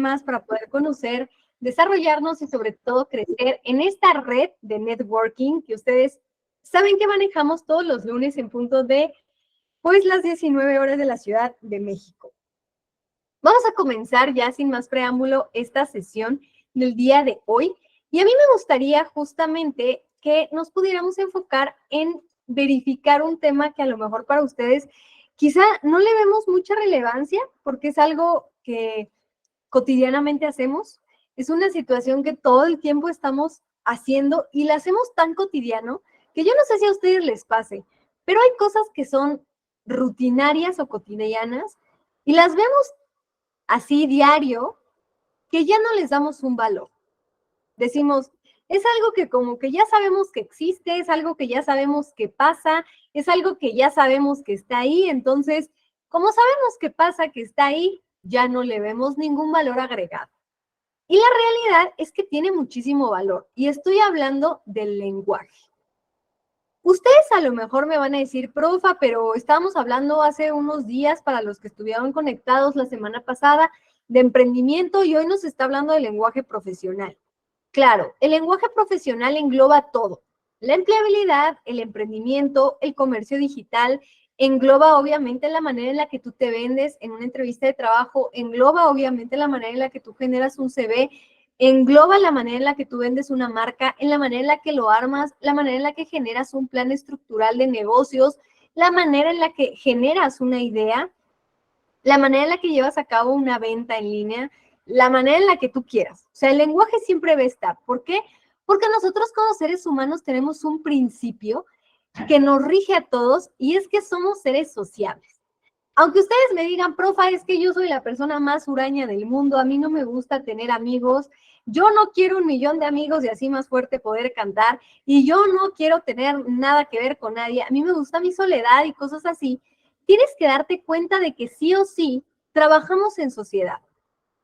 temas para poder conocer, desarrollarnos y sobre todo crecer en esta red de networking que ustedes saben que manejamos todos los lunes en punto de pues las 19 horas de la Ciudad de México. Vamos a comenzar ya sin más preámbulo esta sesión del día de hoy y a mí me gustaría justamente que nos pudiéramos enfocar en verificar un tema que a lo mejor para ustedes quizá no le vemos mucha relevancia porque es algo que cotidianamente hacemos, es una situación que todo el tiempo estamos haciendo y la hacemos tan cotidiano que yo no sé si a ustedes les pase, pero hay cosas que son rutinarias o cotidianas y las vemos así diario que ya no les damos un valor. Decimos, es algo que como que ya sabemos que existe, es algo que ya sabemos que pasa, es algo que ya sabemos que está ahí, entonces, como sabemos que pasa, que está ahí, ya no le vemos ningún valor agregado. Y la realidad es que tiene muchísimo valor, y estoy hablando del lenguaje. Ustedes a lo mejor me van a decir, profa, pero estábamos hablando hace unos días para los que estuvieron conectados la semana pasada de emprendimiento y hoy nos está hablando de lenguaje profesional. Claro, el lenguaje profesional engloba todo. La empleabilidad, el emprendimiento, el comercio digital, engloba obviamente la manera en la que tú te vendes en una entrevista de trabajo, engloba obviamente la manera en la que tú generas un CV, engloba la manera en la que tú vendes una marca, en la manera en la que lo armas, la manera en la que generas un plan estructural de negocios, la manera en la que generas una idea, la manera en la que llevas a cabo una venta en línea, la manera en la que tú quieras. O sea, el lenguaje siempre va a estar. ¿Por qué? Porque nosotros como seres humanos tenemos un principio que nos rige a todos y es que somos seres sociables. Aunque ustedes me digan, profa, es que yo soy la persona más huraña del mundo, a mí no me gusta tener amigos, yo no quiero 1,000,000 de amigos y así más fuerte poder cantar, y yo no quiero tener nada que ver con nadie, a mí me gusta mi soledad y cosas así, tienes que darte cuenta de que sí o sí trabajamos en sociedad,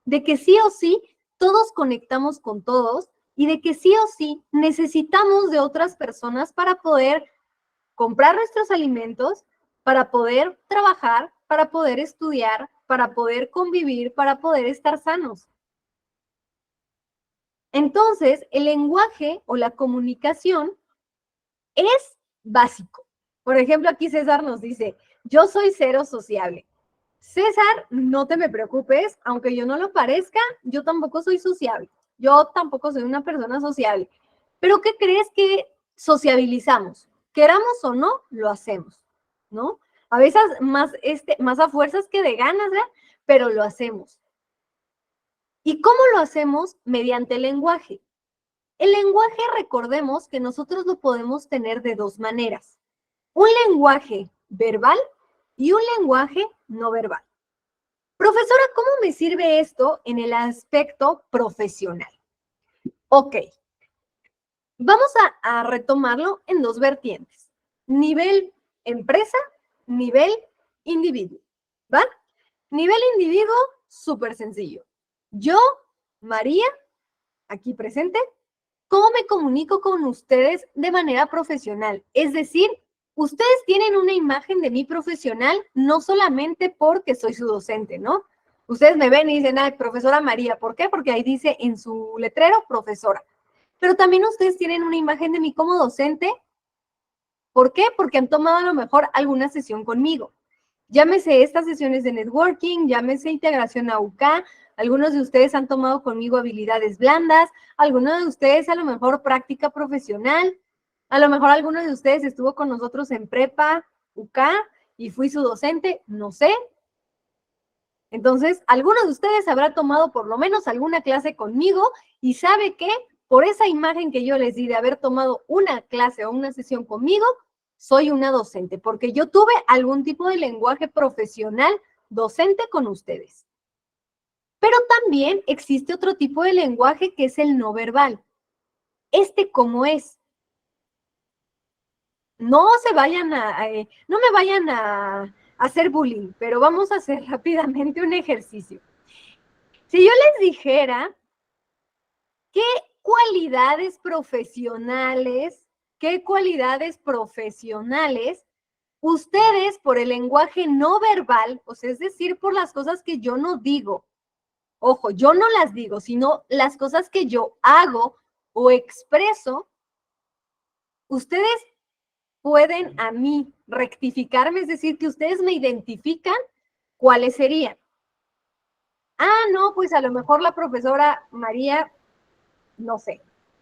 de que sí o sí todos conectamos con todos y de que sí o sí necesitamos de otras personas para poder comprar nuestros alimentos, para poder trabajar, para poder estudiar, para poder convivir, para poder estar sanos. Entonces, el lenguaje o la comunicación es básico. Por ejemplo, aquí César nos dice, yo soy cero sociable. César, no te me preocupes, aunque yo no lo parezca, yo tampoco soy sociable. Yo tampoco soy una persona sociable. Pero ¿qué crees que sociabilizamos? Queramos o no, lo hacemos, ¿no? A veces más a fuerzas que de ganas, ¿verdad? Pero lo hacemos. ¿Y cómo lo hacemos? Mediante el lenguaje. El lenguaje, recordemos que nosotros lo podemos tener de dos maneras. Un lenguaje verbal y un lenguaje no verbal. Profesora, ¿cómo me sirve esto en el aspecto profesional? Ok, vamos a retomarlo en dos vertientes. Nivel empresa, nivel individuo, ¿va? Nivel individuo, súper sencillo. Yo, María, aquí presente, ¿cómo me comunico con ustedes de manera profesional? Es decir, ustedes tienen una imagen de mí profesional, no solamente porque soy su docente, ¿no? Ustedes me ven y dicen, ay, profesora María, ¿por qué? Porque ahí dice en su letrero, profesora. Pero también ustedes tienen una imagen de mí como docente. ¿Por qué? Porque han tomado a lo mejor alguna sesión conmigo. Llámese estas sesiones de networking, llámese integración a UK, algunos de ustedes han tomado conmigo habilidades blandas, algunos de ustedes a lo mejor práctica profesional, a lo mejor algunos de ustedes estuvo con nosotros en prepa, UK, y fui su docente, no sé. Entonces, algunos de ustedes habrá tomado por lo menos alguna clase conmigo y sabe que por esa imagen que yo les di de haber tomado una clase o una sesión conmigo, soy una docente, porque yo tuve algún tipo de lenguaje profesional docente con ustedes. Pero también existe otro tipo de lenguaje que es el no verbal. ¿Cómo es? No se vayan no me vayan a hacer bullying, pero vamos a hacer rápidamente un ejercicio. Si yo les dijera qué cualidades profesionales ustedes por el lenguaje no verbal, o sea, es decir, por las cosas que yo no digo Ojo, yo no las digo, sino las cosas que yo hago o expreso, ustedes pueden a mí rectificarme, es decir, que ustedes me identifican cuáles serían. Ah, no, pues a lo mejor la profesora María, no sé,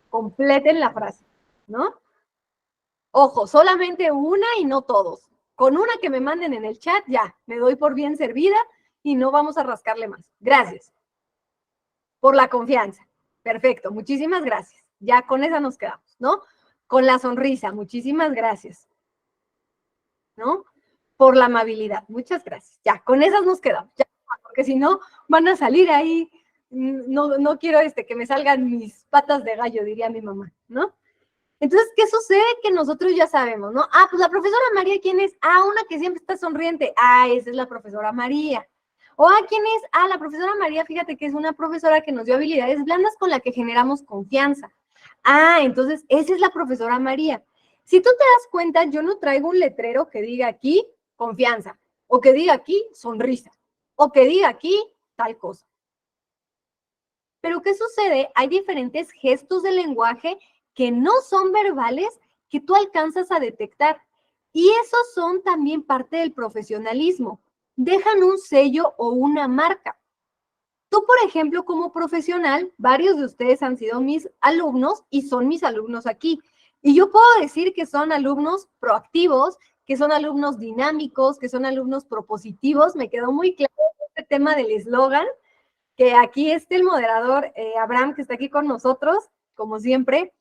completen la frase, ¿no? Ojo, solamente una y no todos. Con una que me manden en el chat, ya, me doy por bien servida y no vamos a rascarle más. Gracias por la confianza. Perfecto, muchísimas gracias. Ya con esa nos quedamos, ¿no? Con la sonrisa, muchísimas gracias. ¿No? Por la amabilidad, muchas gracias. Ya, con esas nos quedamos, ya, porque si no, van a salir ahí, no quiero que me salgan mis patas de gallo, diría mi mamá, ¿no? Entonces, ¿qué sucede? Que nosotros ya sabemos, ¿no? Ah, pues la profesora María, ¿quién es? Ah, una que siempre está sonriente. Ah, esa es la profesora María. O, ah, ¿quién es? Ah, la profesora María, fíjate que es una profesora que nos dio habilidades blandas con la que generamos confianza. Ah, entonces, esa es la profesora María. Si tú te das cuenta, yo no traigo un letrero que diga aquí confianza, o que diga aquí sonrisa, o que diga aquí tal cosa. Pero ¿qué sucede? Hay diferentes gestos de lenguaje que no son verbales que tú alcanzas a detectar. Y esos son también parte del profesionalismo. Dejan un sello o una marca. Tú, por ejemplo, como profesional, varios de ustedes han sido mis alumnos y son mis alumnos aquí. Y yo puedo decir que son alumnos proactivos, que son alumnos dinámicos, que son alumnos propositivos. Me quedó muy claro este tema del eslogan, que aquí el moderador, Abraham, que está aquí con nosotros, como siempre,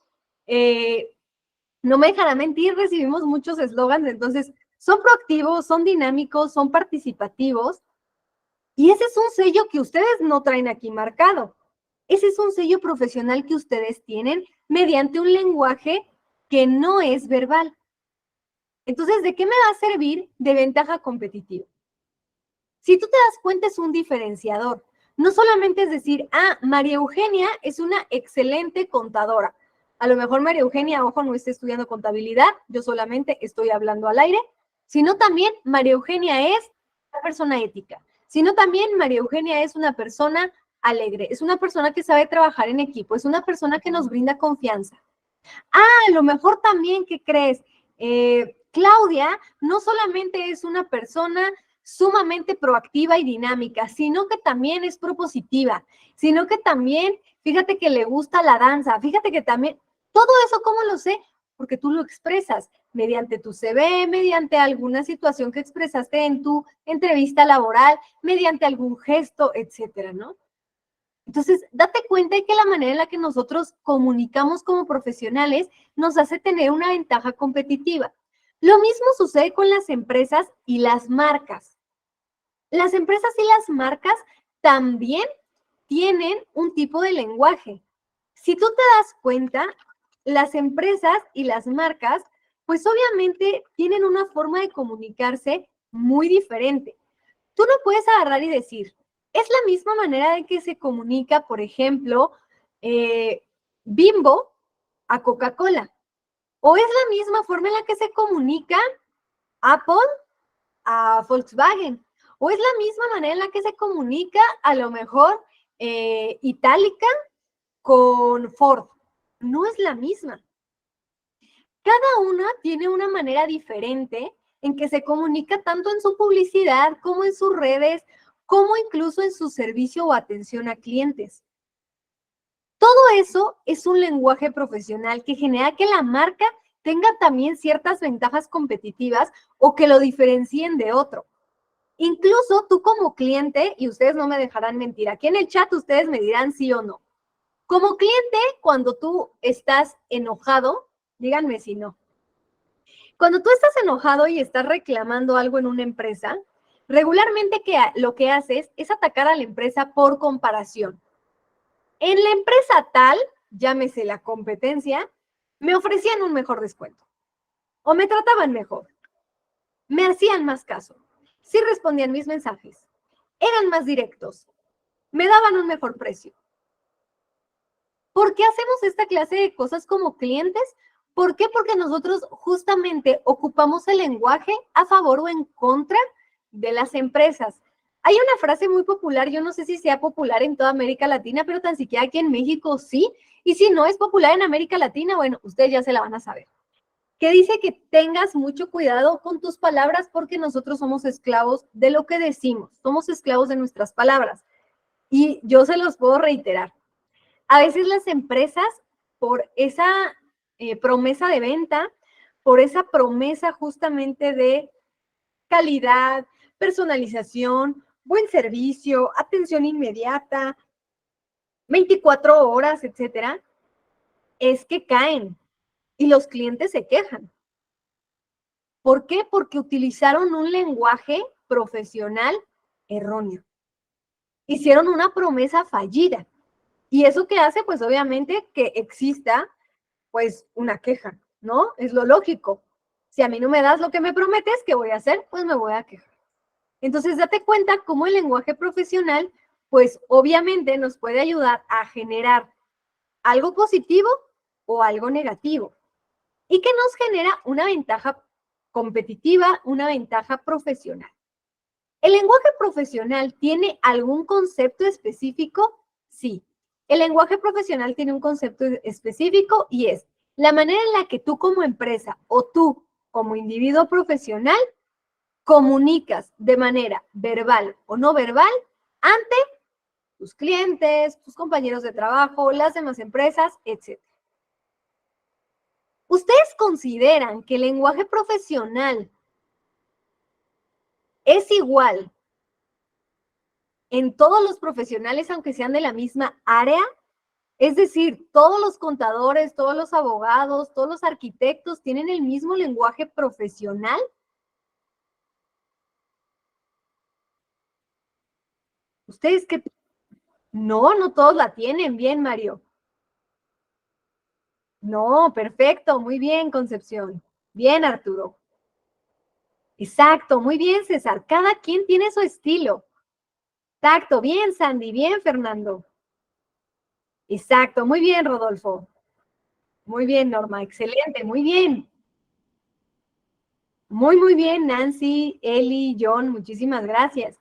no me dejará mentir, recibimos muchos eslogans, entonces son proactivos, son dinámicos, son participativos, y ese es un sello que ustedes no traen aquí marcado. Ese es un sello profesional que ustedes tienen mediante un lenguaje que no es verbal. Entonces, ¿de qué me va a servir de ventaja competitiva? Si tú te das cuenta, es un diferenciador. No solamente es decir, ah, María Eugenia es una excelente contadora. A lo mejor María Eugenia, ojo, no está estudiando contabilidad, yo solamente estoy hablando al aire, sino también María Eugenia es una persona ética, sino también María Eugenia es una persona alegre, es una persona que sabe trabajar en equipo, es una persona que nos brinda confianza. Ah, a lo mejor también, ¿qué crees? Claudia no solamente es una persona sumamente proactiva y dinámica, sino que también es propositiva, sino que también, fíjate que le gusta la danza, fíjate que también, todo eso, ¿cómo lo sé? Porque tú lo expresas mediante tu CV, mediante alguna situación que expresaste en tu entrevista laboral, mediante algún gesto, etcétera, ¿no? Entonces, date cuenta de que la manera en la que nosotros comunicamos como profesionales nos hace tener una ventaja competitiva. Lo mismo sucede con las empresas y las marcas. Las empresas y las marcas también tienen un tipo de lenguaje. Si tú te das cuenta, las empresas y las marcas, pues obviamente tienen una forma de comunicarse muy diferente. Tú no puedes agarrar y decir, es la misma manera de que se comunica, por ejemplo, Bimbo a Coca-Cola. O es la misma forma en la que se comunica Apple a Volkswagen. O es la misma manera en la que se comunica a lo mejor Itálica con Ford. No es la misma. Cada una tiene una manera diferente en que se comunica tanto en su publicidad como en sus redes, como incluso en su servicio o atención a clientes. Todo eso es un lenguaje profesional que genera que la marca tenga también ciertas ventajas competitivas o que lo diferencien de otro. Incluso tú como cliente, y ustedes no me dejarán mentir, aquí en el chat ustedes me dirán sí o no. Como cliente, cuando tú estás enojado, díganme si no. Cuando tú estás enojado y estás reclamando algo en una empresa, regularmente lo que haces es atacar a la empresa por comparación. En la empresa tal, llámese la competencia, me ofrecían un mejor descuento o me trataban mejor, me hacían más caso, sí respondían mis mensajes, eran más directos, me daban un mejor precio. ¿Por qué hacemos esta clase de cosas como clientes? ¿Por qué? Porque nosotros justamente ocupamos el lenguaje a favor o en contra de las empresas. Hay una frase muy popular, yo no sé si sea popular en toda América Latina, pero tan siquiera aquí en México sí. Y si no es popular en América Latina, bueno, ustedes ya se la van a saber. Que dice que tengas mucho cuidado con tus palabras porque nosotros somos esclavos de lo que decimos, somos esclavos de nuestras palabras. Y yo se los puedo reiterar. A veces las empresas, por esa promesa de venta, por esa promesa justamente de calidad, personalización, buen servicio, atención inmediata, 24 horas, etcétera, es que caen y los clientes se quejan. ¿Por qué? Porque utilizaron un lenguaje profesional erróneo. Hicieron una promesa fallida. ¿Y eso qué hace? Pues obviamente que exista pues una queja, ¿no? Es lo lógico. Si a mí no me das lo que me prometes, ¿qué voy a hacer? Pues me voy a quejar. Entonces, date cuenta cómo el lenguaje profesional, pues obviamente nos puede ayudar a generar algo positivo o algo negativo y que nos genera una ventaja competitiva, una ventaja profesional. ¿El lenguaje profesional tiene algún concepto específico? Sí. El lenguaje profesional tiene un concepto específico y es la manera en la que tú como empresa o tú como individuo profesional comunicas de manera verbal o no verbal ante tus clientes, tus compañeros de trabajo, las demás empresas, etc. ¿Ustedes consideran que el lenguaje profesional es igual en todos los profesionales, aunque sean de la misma área? Es decir, todos los contadores, todos los abogados, todos los arquitectos tienen el mismo lenguaje profesional. ¿Ustedes qué? No, no todos la tienen. Bien, Mario. No, perfecto, muy bien, Concepción. Bien, Arturo. Exacto, muy bien, César. Cada quien tiene su estilo. Exacto, bien, Sandy, bien, Fernando. Exacto, muy bien, Rodolfo. Muy bien, Norma, excelente, muy bien. Muy bien, Nancy, Eli, John, muchísimas gracias.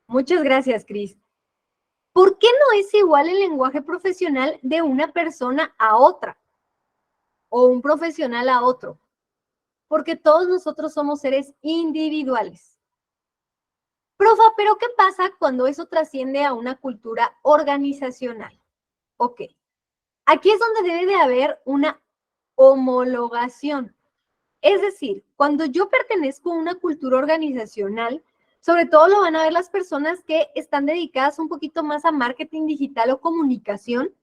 Muchas gracias, Cris. ¿Por qué no es igual el lenguaje profesional de una persona a otra o un profesional a otro? Porque todos nosotros somos seres individuales. Profa, pero ¿qué pasa cuando eso trasciende a una cultura organizacional? Ok, aquí es donde debe de haber una homologación. Es decir, cuando yo pertenezco a una cultura organizacional, sobre todo lo van a ver las personas que están dedicadas un poquito más a marketing digital o comunicación.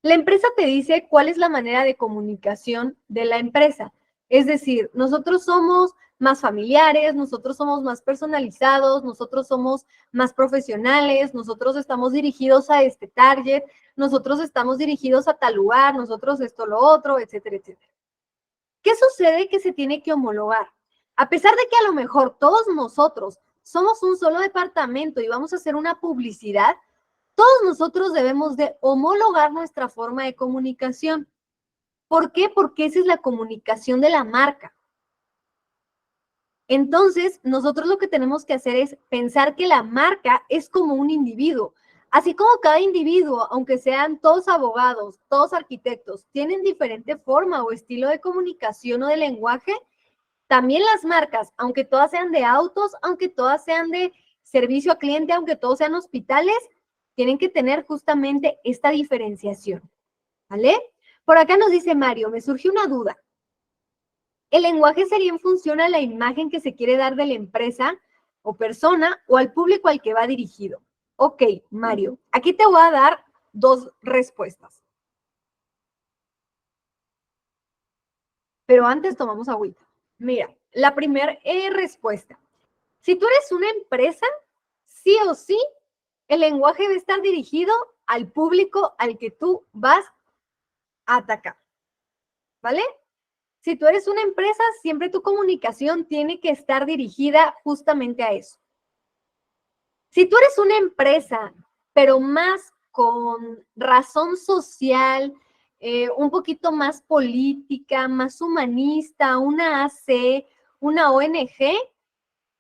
La empresa te dice cuál es la manera de comunicación de la empresa. Es decir, nosotros somos más familiares, nosotros somos más personalizados, nosotros somos más profesionales, nosotros estamos dirigidos a este target, nosotros estamos dirigidos a tal lugar, nosotros esto, lo otro, etcétera, etcétera. ¿Qué sucede? Que se tiene que homologar. A pesar de que a lo mejor todos nosotros somos un solo departamento y vamos a hacer una publicidad, todos nosotros debemos de homologar nuestra forma de comunicación. ¿Por qué? Porque esa es la comunicación de la marca. Entonces, nosotros lo que tenemos que hacer es pensar que la marca es como un individuo. Así como cada individuo, aunque sean todos abogados, todos arquitectos, tienen diferente forma o estilo de comunicación o de lenguaje, también las marcas, aunque todas sean de autos, aunque todas sean de servicio a cliente, aunque todos sean hospitales, tienen que tener justamente esta diferenciación, ¿vale? Por acá nos dice Mario, me surgió una duda. ¿El lenguaje sería en función a la imagen que se quiere dar de la empresa o persona o al público al que va dirigido? Ok, Mario, aquí te voy a dar dos respuestas. Pero antes tomamos agüita. Mira, la primera respuesta. Si tú eres una empresa, sí o sí, el lenguaje debe estar dirigido al público al que tú vas a atacar, ¿vale? Si tú eres una empresa, siempre tu comunicación tiene que estar dirigida justamente a eso. Si tú eres una empresa, pero más con razón social, un poquito más política, más humanista, una AC, una ONG,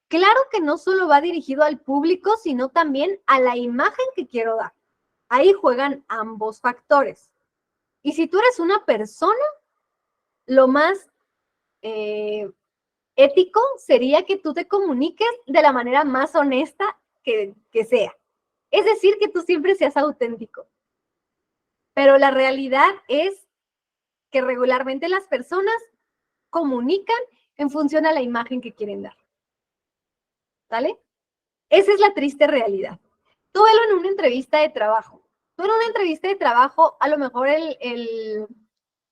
Claro que no solo va dirigido al público, sino también a la imagen que quiero dar. Ahí juegan ambos factores. Y si tú eres una persona, lo más ético sería que tú te comuniques de la manera más honesta que sea. Es decir, que tú siempre seas auténtico. Pero la realidad es que regularmente las personas comunican en función a la imagen que quieren dar. ¿Vale? Esa es la triste realidad. Tú velo en una entrevista de trabajo. Tú en una entrevista de trabajo, a lo mejor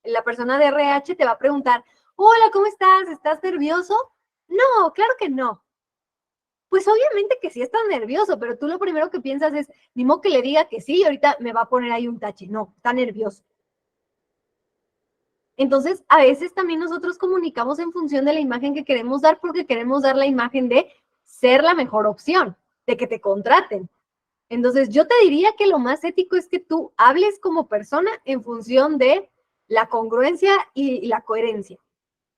la persona de RH te va a preguntar, hola, ¿cómo estás? ¿Estás nervioso? No, claro que no. Pues obviamente que sí estás nervioso, pero tú lo primero que piensas es, ni modo que le diga que sí y ahorita me va a poner ahí un tache. No, está nervioso. Entonces, a veces también nosotros comunicamos en función de la imagen que queremos dar porque queremos dar la imagen de ser la mejor opción, de que te contraten. Entonces, yo te diría que lo más ético es que tú hables como persona en función de la congruencia y la coherencia.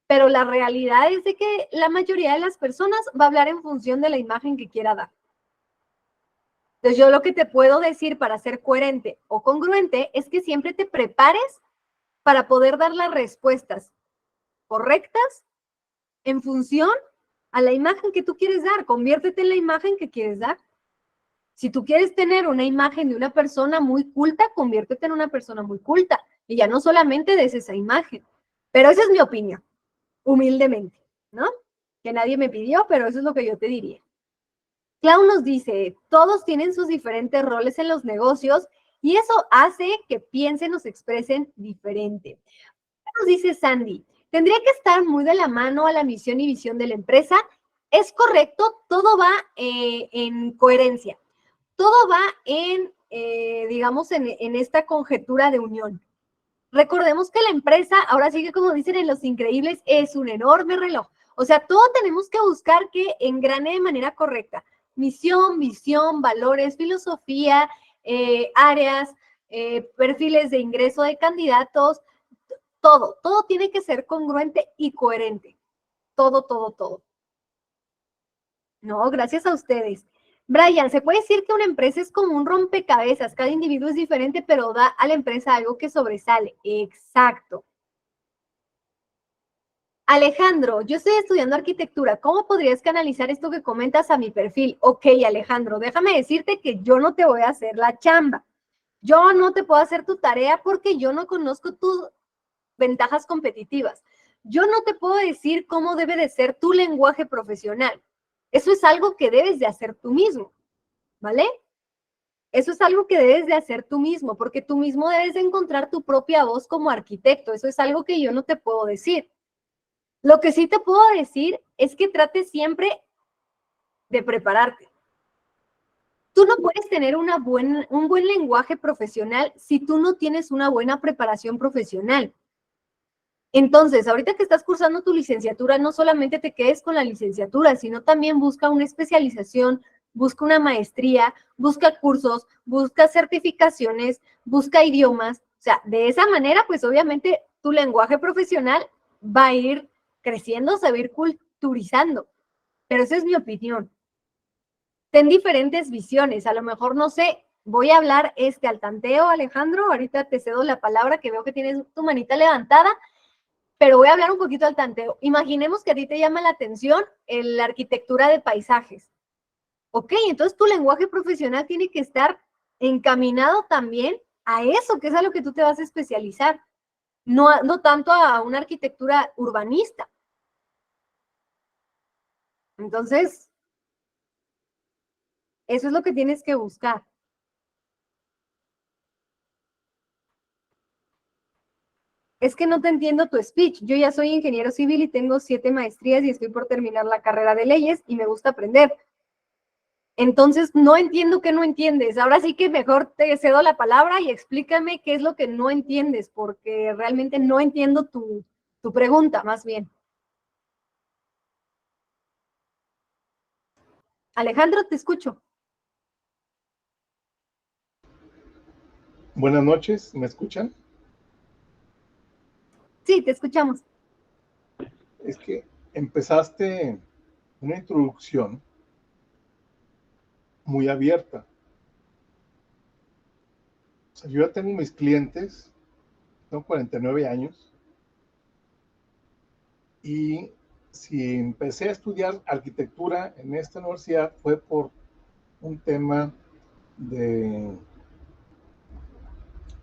Pero la realidad es de que la mayoría de las personas va a hablar en función de la imagen que quiera dar. Entonces, yo lo que te puedo decir para ser coherente o congruente es que siempre te prepares para poder dar las respuestas correctas en función a la imagen que tú quieres dar. Conviértete en la imagen que quieres dar. Si tú quieres tener una imagen de una persona muy culta, conviértete en una persona muy culta. Y ya no solamente des esa imagen. Pero esa es mi opinión, humildemente, ¿no? Que nadie me pidió, pero eso es lo que yo te diría. Clau nos dice, todos tienen sus diferentes roles en los negocios y eso hace que piensen o se expresen diferente. Nos dice Sandy, tendría que estar muy de la mano a la misión y visión de la empresa. Es correcto, todo va en coherencia, todo va en, digamos, en esta conjetura de unión. Recordemos que la empresa, ahora sí que como dicen en Los Increíbles, es un enorme reloj. O sea, todo tenemos que buscar que engrane de manera correcta. Misión, visión, valores, filosofía, áreas, perfiles de ingreso de candidatos, todo tiene que ser congruente y coherente. Todo. No, gracias a ustedes. Brian, ¿se puede decir que una empresa es como un rompecabezas? Cada individuo es diferente, pero da a la empresa algo que sobresale. Exacto. Alejandro, yo estoy estudiando arquitectura. ¿Cómo podrías canalizar esto que comentas a mi perfil? Ok, Alejandro, déjame decirte que yo no te voy a hacer la chamba. Yo no te puedo hacer tu tarea porque yo no conozco tus ventajas competitivas. Yo no te puedo decir cómo debe de ser tu lenguaje profesional. Eso es algo que debes de hacer tú mismo, ¿vale? Eso es algo que debes de hacer tú mismo, porque tú mismo debes de encontrar tu propia voz como arquitecto. Eso es algo que yo no te puedo decir. Lo que sí te puedo decir es que trates siempre de prepararte. Tú no puedes tener un buen lenguaje profesional si tú no tienes una buena preparación profesional. Entonces, ahorita que estás cursando tu licenciatura, no solamente te quedes con la licenciatura, sino también busca una especialización, busca una maestría, busca cursos, busca certificaciones, busca idiomas. O sea, de esa manera, pues obviamente tu lenguaje profesional va a ir creciendo, se va a ir culturizando. Pero esa es mi opinión. Ten diferentes visiones. A lo mejor, no sé, voy a hablar al tanteo, Alejandro. Ahorita te cedo la palabra, que veo que tienes tu manita levantada. Pero voy a hablar un poquito al tanteo. Imaginemos que a ti te llama la atención la arquitectura de paisajes. Ok, entonces tu lenguaje profesional tiene que estar encaminado también a eso, que es a lo que tú te vas a especializar. No tanto a una arquitectura urbanista. Entonces, eso es lo que tienes que buscar. Es que no te entiendo tu speech. Yo ya soy ingeniero civil y tengo 7 maestrías y estoy por terminar la carrera de leyes y me gusta aprender. Entonces, no entiendo qué no entiendes. Ahora sí que mejor te cedo la palabra y explícame qué es lo que no entiendes, porque realmente no entiendo tu pregunta, más bien. Alejandro, te escucho. Buenas noches, ¿me escuchan? Sí, te escuchamos. Es que empezaste una introducción muy abierta. O sea, yo ya tengo mis clientes, tengo 49 años, y si empecé a estudiar arquitectura en esta universidad fue por un tema de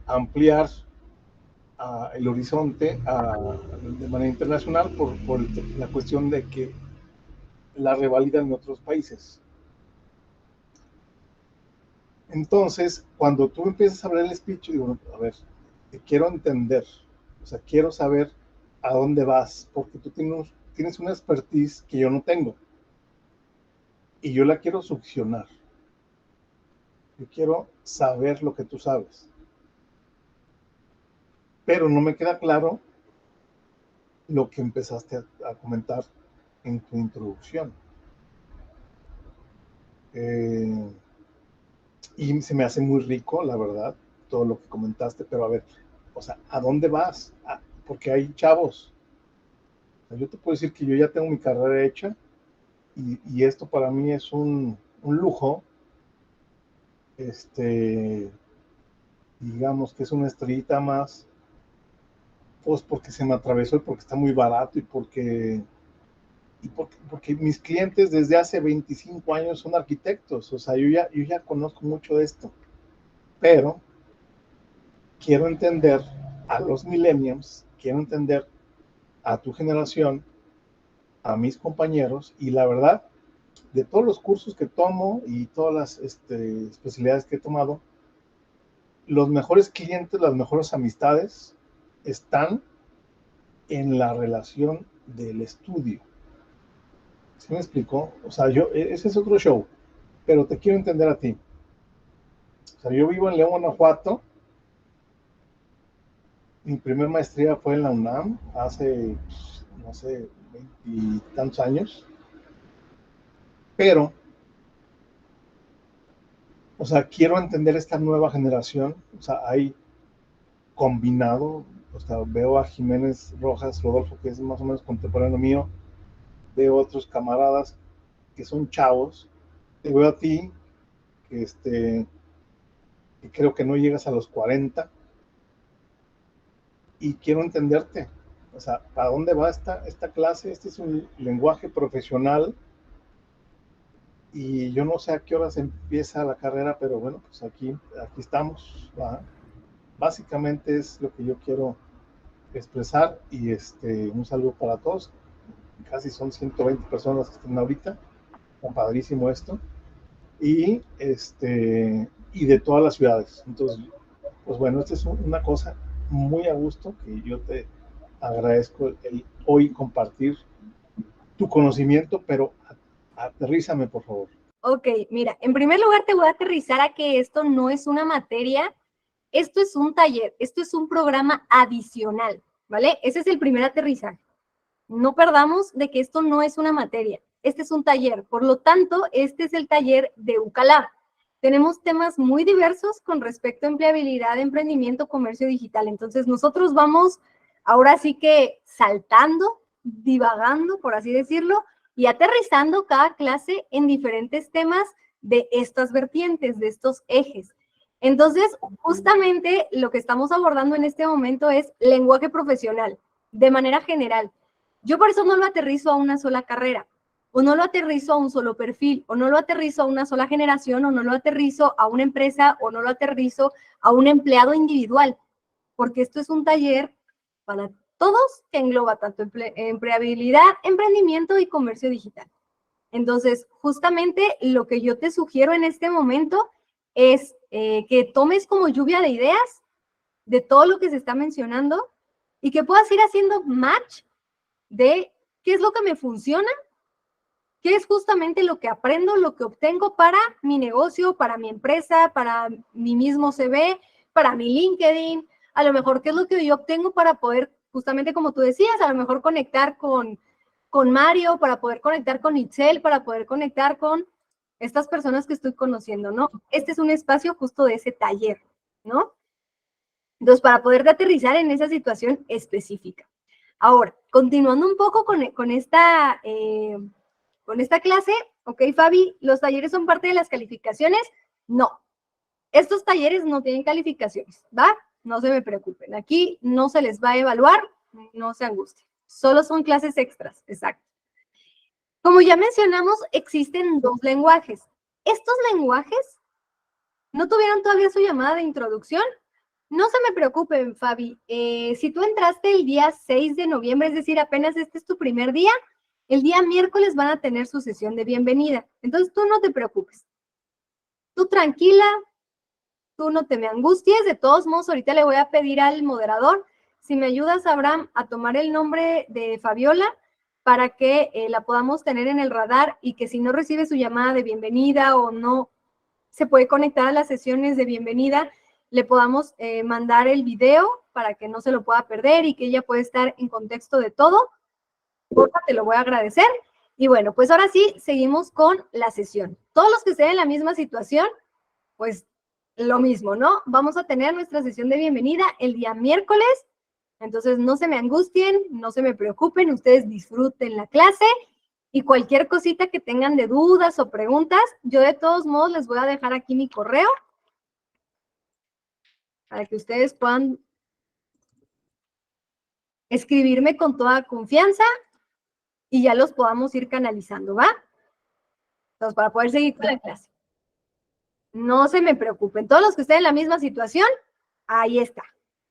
ampliar el horizonte de manera internacional por la cuestión de que la revalidan en otros países. Entonces, cuando tú empiezas a hablar el speech, digo, a ver, te quiero entender, o sea, quiero saber a dónde vas, porque tú tienes una expertise que yo no tengo, y yo la quiero succionar. Yo quiero saber lo que tú sabes. Pero no me queda claro lo que empezaste a comentar en tu introducción. Y se me hace muy rico, la verdad, todo lo que comentaste, pero a ver, o sea, ¿a dónde vas? Porque hay chavos. O sea, yo te puedo decir que yo ya tengo mi carrera hecha y esto para mí es un lujo. Digamos que es una estrellita más, pues porque se me atravesó y porque está muy barato porque mis clientes desde hace 25 años son arquitectos. O sea, yo ya conozco mucho de esto, pero quiero entender a los millennials, quiero entender a tu generación, a mis compañeros, y la verdad, de todos los cursos que tomo y todas las especialidades que he tomado, los mejores clientes, las mejores amistades están en la relación del estudio. ¿Sí me explicó? O sea, ese es otro show, pero te quiero entender a ti. O sea, yo vivo en León, Guanajuato. Mi primer maestría fue en la UNAM hace, no sé, 20 y tantos años. Pero, o sea, quiero entender esta nueva generación. O sea, hay combinado, o sea, veo a Jiménez Rojas Rodolfo, que es más o menos contemporáneo mío, veo otros camaradas que son chavos, te veo a ti, que creo que no llegas a los 40, y quiero entenderte. O sea, ¿para dónde va esta clase? Este es un lenguaje profesional y yo no sé a qué horas empieza la carrera, pero bueno, pues aquí estamos. ¿Va? Básicamente es lo que yo quiero expresar y un saludo para todos. Casi son 120 personas que están ahorita. Está padrísimo esto. Y de todas las ciudades. Entonces, pues bueno, esta es una cosa muy a gusto que yo te agradezco el hoy compartir tu conocimiento, pero aterrízame, por favor. Ok, mira, en primer lugar te voy a aterrizar a que esto no es una materia, esto es un taller, esto es un programa adicional, ¿vale? Ese es el primer aterrizaje. No perdamos de que esto no es una materia, este es un taller, por lo tanto, este es el taller de UCALAB. Tenemos temas muy diversos con respecto a empleabilidad, emprendimiento, comercio digital. Entonces, nosotros vamos ahora sí que saltando, divagando, por así decirlo, y aterrizando cada clase en diferentes temas de estas vertientes, de estos ejes. Entonces, justamente lo que estamos abordando en este momento es lenguaje profesional, de manera general. Yo por eso no lo aterrizo a una sola carrera, o no lo aterrizo a un solo perfil, o no lo aterrizo a una sola generación, o no lo aterrizo a una empresa, o no lo aterrizo a un empleado individual, porque esto es un taller para todos que engloba tanto empleabilidad, emprendimiento y comercio digital. Entonces, justamente lo que yo te sugiero en este momento es que tomes como lluvia de ideas de todo lo que se está mencionando y que puedas ir haciendo match de qué es lo que me funciona, qué es justamente lo que aprendo, lo que obtengo para mi negocio, para mi empresa, para mi mismo CV, para mi LinkedIn, a lo mejor qué es lo que yo obtengo para poder, justamente como tú decías, a lo mejor conectar con Mario, para poder conectar con Itzel, para poder conectar con estas personas que estoy conociendo, ¿no? Este es un espacio justo de ese taller, ¿no? Entonces, para poder aterrizar en esa situación específica. Ahora, continuando un poco con esta con esta clase, ok, Fabi, ¿los talleres son parte de las calificaciones? No. Estos talleres no tienen calificaciones, ¿va? No se me preocupen. Aquí no se les va a evaluar, no se angustien. Solo son clases extras, exacto. Como ya mencionamos, existen 2 lenguajes. Estos lenguajes no tuvieron todavía su llamada de introducción. No se me preocupen, Fabi. Si tú entraste el día 6 de noviembre, es decir, apenas este es tu primer día, el día miércoles van a tener su sesión de bienvenida. Entonces, tú no te preocupes. Tú tranquila, tú no te me angusties. De todos modos, ahorita le voy a pedir al moderador, si me ayudas, Abraham, a tomar el nombre de Fabiola para que la podamos tener en el radar y que si no recibe su llamada de bienvenida o no se puede conectar a las sesiones de bienvenida, le podamos mandar el video para que no se lo pueda perder y que ella pueda estar en contexto de todo. Porfa, te lo voy a agradecer. Y bueno, pues ahora sí, seguimos con la sesión. Todos los que estén en la misma situación, pues lo mismo, ¿no? Vamos a tener nuestra sesión de bienvenida el día miércoles. Entonces, no se me angustien, no se me preocupen, ustedes disfruten la clase y cualquier cosita que tengan de dudas o preguntas, yo de todos modos les voy a dejar aquí mi correo para que ustedes puedan escribirme con toda confianza y ya los podamos ir canalizando, ¿va? Entonces, para poder seguir con la clase. No se me preocupen, todos los que estén en la misma situación, ahí está,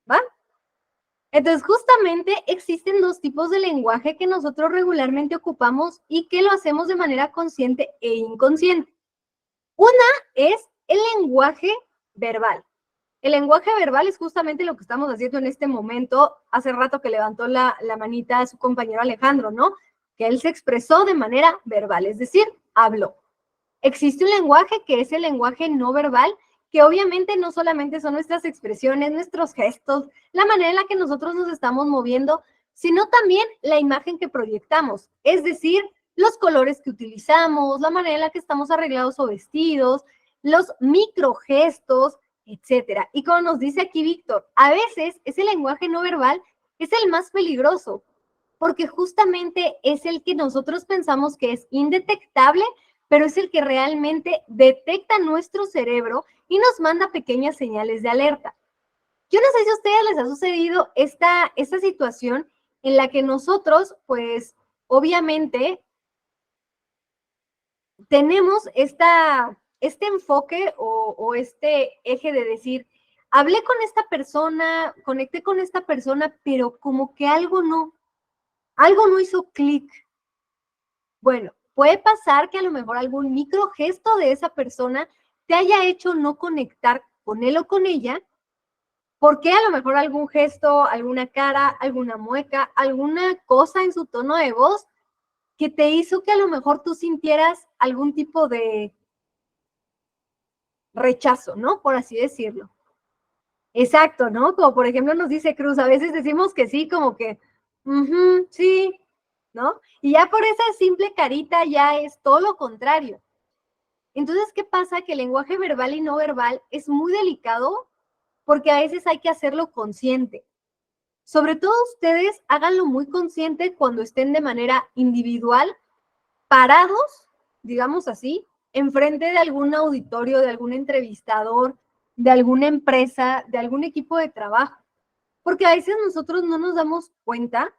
¿va? Entonces, justamente existen 2 tipos de lenguaje que nosotros regularmente ocupamos y que lo hacemos de manera consciente e inconsciente. Una es el lenguaje verbal. El lenguaje verbal es justamente lo que estamos haciendo en este momento. Hace rato que levantó la manita a su compañero Alejandro, ¿no? Que él se expresó de manera verbal, es decir, habló. Existe un lenguaje que es el lenguaje no verbal, que obviamente no solamente son nuestras expresiones, nuestros gestos, la manera en la que nosotros nos estamos moviendo, sino también la imagen que proyectamos, es decir, los colores que utilizamos, la manera en la que estamos arreglados o vestidos, los microgestos, etcétera. Y como nos dice aquí Víctor, a veces ese lenguaje no verbal es el más peligroso, porque justamente es el que nosotros pensamos que es indetectable, pero es el que realmente detecta nuestro cerebro y nos manda pequeñas señales de alerta. Yo no sé si a ustedes les ha sucedido esta situación en la que nosotros, pues, obviamente, tenemos este enfoque o este eje de decir, hablé con esta persona, conecté con esta persona, pero como que algo no hizo clic. Bueno, puede pasar que a lo mejor algún microgesto de esa persona te haya hecho no conectar con él o con ella, porque a lo mejor algún gesto, alguna cara, alguna mueca, alguna cosa en su tono de voz que te hizo que a lo mejor tú sintieras algún tipo de rechazo, ¿no? Por así decirlo. Exacto, ¿no? Como por ejemplo nos dice Cruz, a veces decimos que sí, como que, sí, ¿no? Y ya por esa simple carita ya es todo lo contrario. Entonces, ¿qué pasa? Que el lenguaje verbal y no verbal es muy delicado porque a veces hay que hacerlo consciente. Sobre todo ustedes háganlo muy consciente cuando estén de manera individual, parados, digamos así, enfrente de algún auditorio, de algún entrevistador, de alguna empresa, de algún equipo de trabajo. Porque a veces nosotros no nos damos cuenta,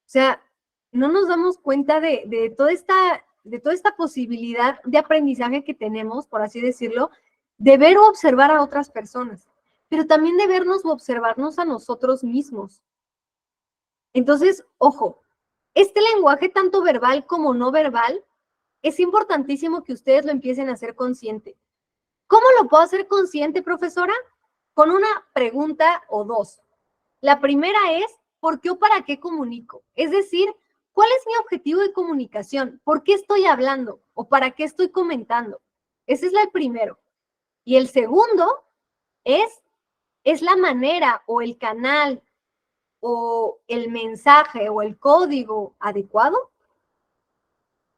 o sea, no nos damos cuenta de toda esta posibilidad de aprendizaje que tenemos, por así decirlo, de ver o observar a otras personas, pero también de vernos o observarnos a nosotros mismos. Entonces, ojo, este lenguaje tanto verbal como no verbal es importantísimo que ustedes lo empiecen a hacer consciente. ¿Cómo lo puedo hacer consciente, profesora? Con una pregunta o 2. La primera es, ¿por qué o para qué comunico? Es decir, ¿cuál es mi objetivo de comunicación? ¿Por qué estoy hablando? ¿O para qué estoy comentando? Ese es el primero. Y el segundo es la manera o el canal o el mensaje o el código adecuado.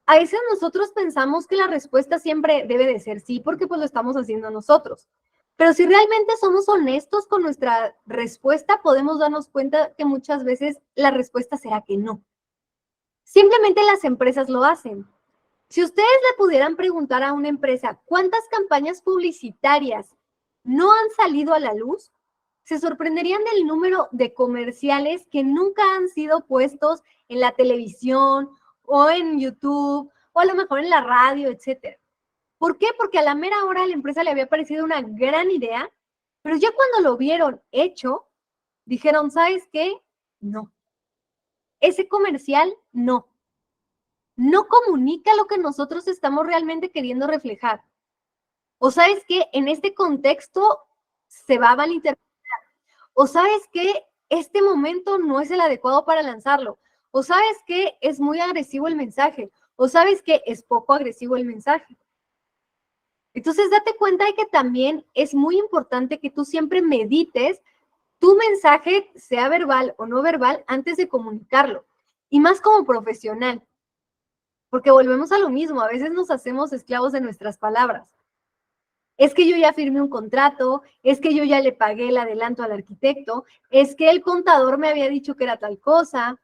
A veces nosotros pensamos que la respuesta siempre debe de ser sí, porque pues lo estamos haciendo nosotros. Pero si realmente somos honestos con nuestra respuesta, podemos darnos cuenta que muchas veces la respuesta será que no. Simplemente las empresas lo hacen. Si ustedes le pudieran preguntar a una empresa cuántas campañas publicitarias no han salido a la luz, se sorprenderían del número de comerciales que nunca han sido puestos en la televisión o en YouTube o a lo mejor en la radio, etcétera. ¿Por qué? Porque a la mera hora a la empresa le había parecido una gran idea, pero ya cuando lo vieron hecho, dijeron, ¿sabes qué? No. Ese comercial, no. No comunica lo que nosotros estamos realmente queriendo reflejar. O sabes qué, en este contexto se va a malinterpretar. O sabes qué, este momento no es el adecuado para lanzarlo. O sabes qué, es muy agresivo el mensaje. O sabes qué, es poco agresivo el mensaje. Entonces, date cuenta de que también es muy importante que tú siempre medites tu mensaje, sea verbal o no verbal, antes de comunicarlo. Y más como profesional. Porque volvemos a lo mismo, a veces nos hacemos esclavos de nuestras palabras. Es que yo ya firmé un contrato, es que yo ya le pagué el adelanto al arquitecto, es que el contador me había dicho que era tal cosa,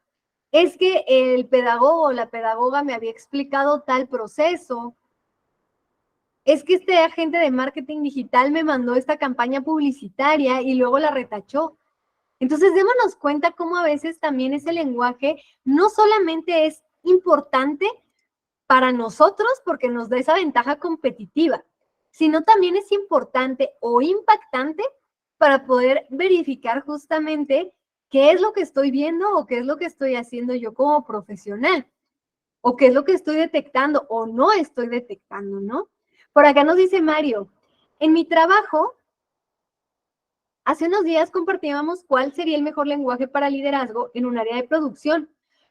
es que el pedagogo o la pedagoga me había explicado tal proceso, es que este agente de marketing digital me mandó esta campaña publicitaria y luego la retachó. Entonces, démonos cuenta cómo a veces también ese lenguaje no solamente es importante para nosotros porque nos da esa ventaja competitiva, sino también es importante o impactante para poder verificar justamente qué es lo que estoy viendo o qué es lo que estoy haciendo yo como profesional, o qué es lo que estoy detectando o no estoy detectando, ¿no? Por acá nos dice Mario, en mi trabajo, hace unos días compartíamos cuál sería el mejor lenguaje para liderazgo en un área de producción.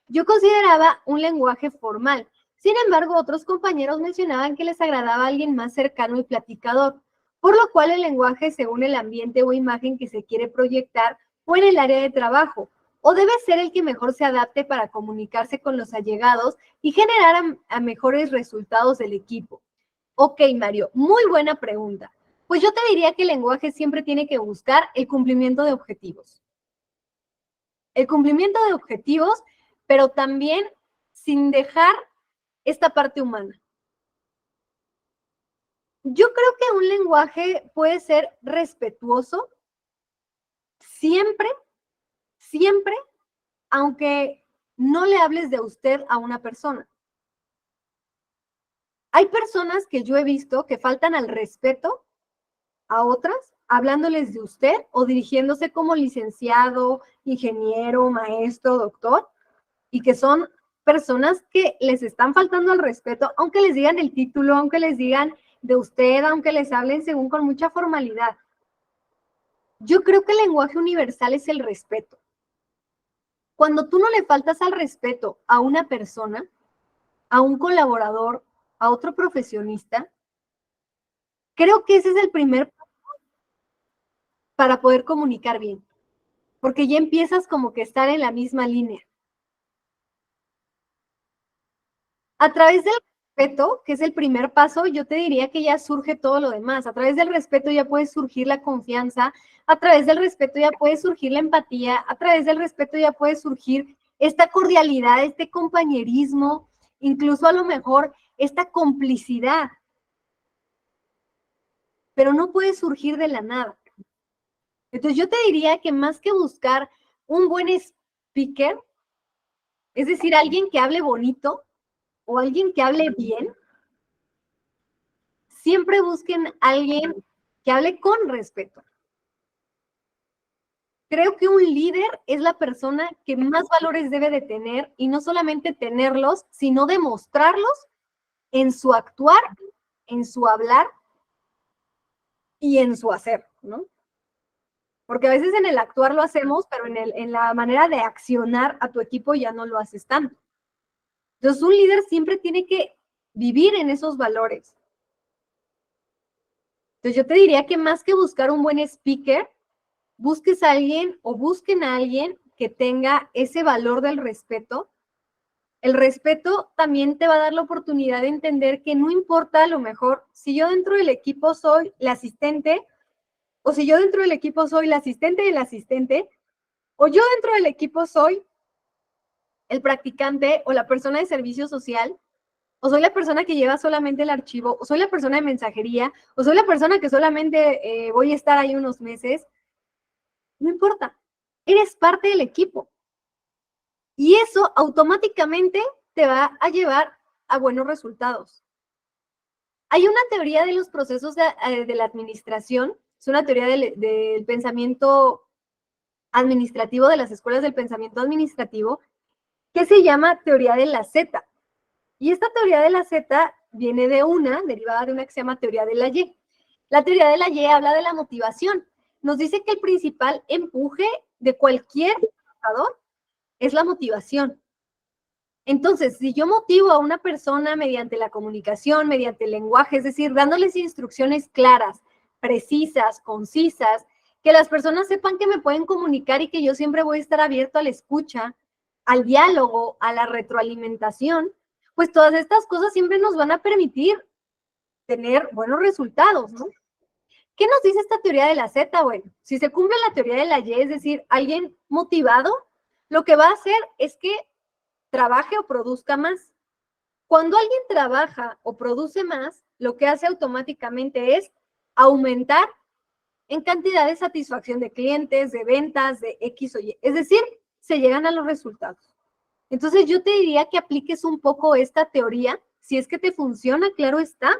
Yo consideraba un lenguaje formal. Sin embargo, otros compañeros mencionaban que les agradaba a alguien más cercano y platicador, por lo cual el lenguaje según el ambiente o imagen que se quiere proyectar o en el área de trabajo, o debe ser el que mejor se adapte para comunicarse con los allegados y generar a mejores resultados del equipo. Ok, Mario, muy buena pregunta. Pues yo te diría que el lenguaje siempre tiene que buscar el cumplimiento de objetivos. El cumplimiento de objetivos, pero también sin dejar esta parte humana. Yo creo que un lenguaje puede ser respetuoso siempre, siempre, aunque no le hables de usted a una persona. Hay personas que yo he visto que faltan al respeto a otras, hablándoles de usted o dirigiéndose como licenciado, ingeniero, maestro, doctor, y que son personas que les están faltando al respeto, aunque les digan el título, aunque les digan de usted, aunque les hablen según con mucha formalidad. Yo creo que el lenguaje universal es el respeto. Cuando tú no le faltas al respeto a una persona, a un colaborador, a otro profesionista, creo que ese es el primer paso para poder comunicar bien, porque ya empiezas como que estar en la misma línea. A través del respeto, que es el primer paso, yo te diría que ya surge todo lo demás. A través del respeto ya puede surgir la confianza, a través del respeto ya puede surgir la empatía, a través del respeto ya puede surgir esta cordialidad, este compañerismo, incluso a lo mejor esta complicidad. Pero no puede surgir de la nada. Entonces yo te diría que más que buscar un buen speaker, es decir, alguien que hable bonito o alguien que hable bien, siempre busquen a alguien que hable con respeto. Creo que un líder es la persona que más valores debe de tener y no solamente tenerlos, sino demostrarlos en su actuar, en su hablar y en su hacer, ¿no? Porque a veces en el actuar lo hacemos, pero en la manera de accionar a tu equipo ya no lo haces tanto. Entonces, un líder siempre tiene que vivir en esos valores. Entonces, yo te diría que más que buscar un buen speaker, busques a alguien o busquen a alguien que tenga ese valor del respeto. El respeto también te va a dar la oportunidad de entender que no importa a lo mejor si yo dentro del equipo soy la asistente, o si yo dentro del equipo soy la asistente del asistente, o yo dentro del equipo soy el practicante o la persona de servicio social, o soy la persona que lleva solamente el archivo, o soy la persona de mensajería, o soy la persona que solamente voy a estar ahí unos meses. No importa, eres parte del equipo. Y eso automáticamente te va a llevar a buenos resultados. Hay una teoría de los procesos de la administración, es una teoría del pensamiento administrativo, de las escuelas del pensamiento administrativo, que se llama teoría de la Z. Y esta teoría de la Z viene derivada de una que se llama teoría de la Y. La teoría de la Y habla de la motivación. Nos dice que el principal empuje de cualquier trabajador es la motivación. Entonces, si yo motivo a una persona mediante la comunicación, mediante el lenguaje, es decir, dándoles instrucciones claras, precisas, concisas, que las personas sepan que me pueden comunicar y que yo siempre voy a estar abierto a la escucha, al diálogo, a la retroalimentación, pues todas estas cosas siempre nos van a permitir tener buenos resultados, ¿no? ¿Qué nos dice esta teoría de la Z? Bueno, si se cumple la teoría de la Y, es decir, alguien motivado, lo que va a hacer es que trabaje o produzca más. Cuando alguien trabaja o produce más, lo que hace automáticamente es aumentar en cantidad de satisfacción de clientes, de ventas, de X o Y. Es decir, se llegan a los resultados. Entonces yo te diría que apliques un poco esta teoría, si es que te funciona, claro está,